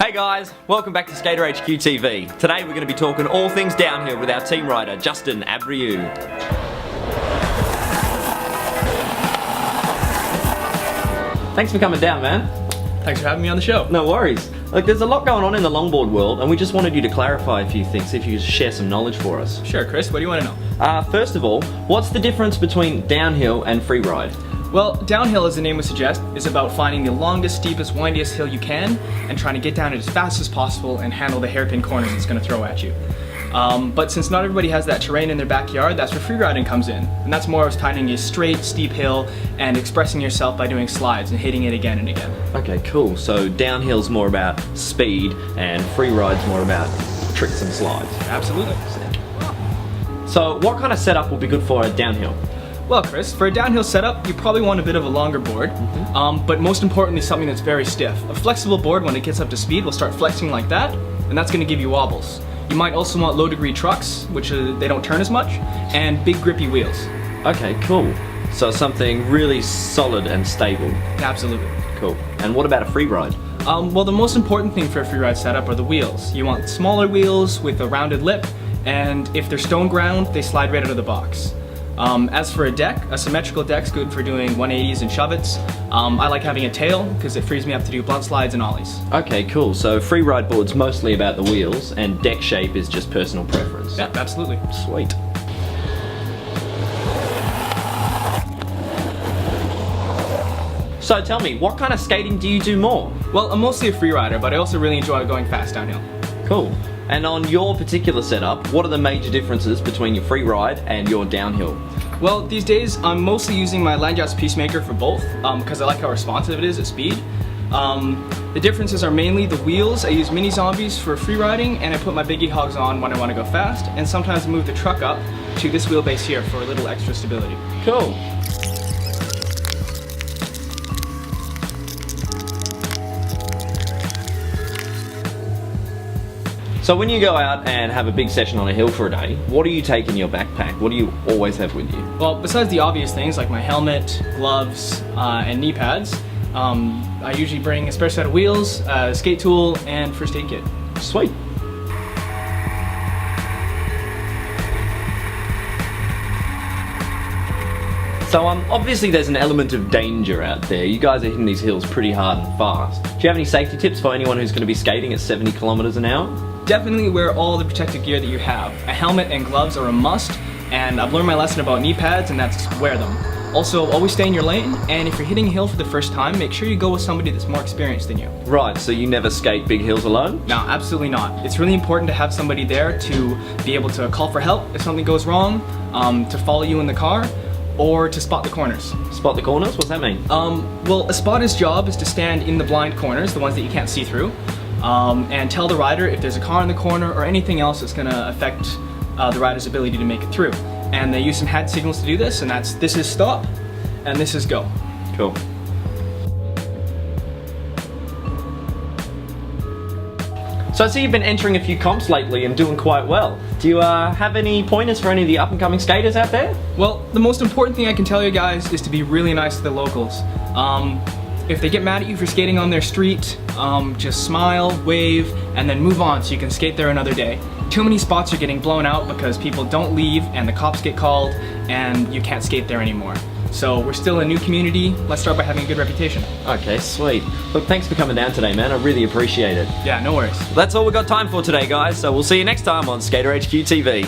Hey guys, welcome back to SkaterHQTV. Today we're going to be talking all things downhill with our team rider, Justin Abrioux. Thanks for coming down, man. Thanks for having me on the show. No worries. Look, there's a lot going on in the longboard world, and we just wanted you to clarify a few things, see if you could share some knowledge for us. Sure, Chris, what do you want to know? First of all, what's the difference between downhill and freeride? Well, downhill, as the name would suggest, is about finding the longest, steepest, windiest hill you can and trying to get down it as fast as possible and handle the hairpin corners it's going to throw at you. But since not everybody has that terrain in their backyard, that's where freeriding comes in. And that's more of finding a straight, steep hill and expressing yourself by doing slides and hitting it again and again. Okay, cool. So downhill's more about speed and freeride's more about tricks and slides. Absolutely. So what kind of setup will be good for a downhill? Well, Chris, for a downhill setup, you probably want a bit of a longer board, but most importantly, something that's very stiff. A flexible board, when it gets up to speed, will start flexing like that, and that's going to give you wobbles. You might also want low-degree trucks, which they don't turn as much, and big grippy wheels. Okay, cool. So something really solid and stable. Absolutely. Cool. And what about a freeride? Well, the most important thing for a freeride setup are the wheels. You want smaller wheels with a rounded lip, and if they're stone ground, they slide right out of the box. As for a deck, a symmetrical deck's good for doing 180s and shove-its. I like having a tail because it frees me up to do blunt slides and ollies. Okay, cool. So freeride board's mostly about the wheels and deck shape is just personal preference. Yeah, absolutely. Sweet. So tell me, what kind of skating do you do more? Well, I'm mostly a freerider, but I also really enjoy going fast downhill. Cool. And on your particular setup, what are the major differences between your freeride and your downhill? Well, these days I'm mostly using my Longboarding Peacemaker for both because I like how responsive it is at speed. The differences are mainly the wheels. I use mini zombies for freeriding, and I put my biggie hogs on when I want to go fast, and sometimes I move the truck up to this wheelbase here for a little extra stability. Cool. So when you go out and have a big session on a hill for a day, what do you take in your backpack? What do you always have with you? Well, besides the obvious things like my helmet, gloves, and knee pads, I usually bring a spare set of wheels, a skate tool, and first aid kit. Sweet. So obviously there's an element of danger out there. You guys are hitting these hills pretty hard and fast. Do you have any safety tips for anyone who's going to be skating at 70 kilometers an hour? Definitely wear all the protective gear that you have. A helmet and gloves are a must, and I've learned my lesson about knee pads, and that's wear them. Also, always stay in your lane, and if you're hitting a hill for the first time, make sure you go with somebody that's more experienced than you. Right, so you never skate big hills alone? No, absolutely not. It's really important to have somebody there to be able to call for help if something goes wrong, to follow you in the car, or to spot the corners. Spot the corners? What's that mean? Well, a spotter's job is to stand in the blind corners, the ones that you can't see through, and tell the rider if there's a car in the corner or anything else that's going to affect the rider's ability to make it through. And they use some hand signals to do this, and this is stop, and this is go. Cool. So I see you've been entering a few comps lately and doing quite well. Do you have any pointers for any of the up-and-coming skaters out there? Well, the most important thing I can tell you guys is to be really nice to the locals. If they get mad at you for skating on their street, just smile, wave, and then move on so you can skate there another day. Too many spots are getting blown out because people don't leave and the cops get called and you can't skate there anymore. So we're still a new community. Let's start by having a good reputation. Okay, sweet. Look, thanks for coming down today, man. I really appreciate it. Yeah, no worries. That's all we've got time for today, guys. So we'll see you next time on SkaterHQTV.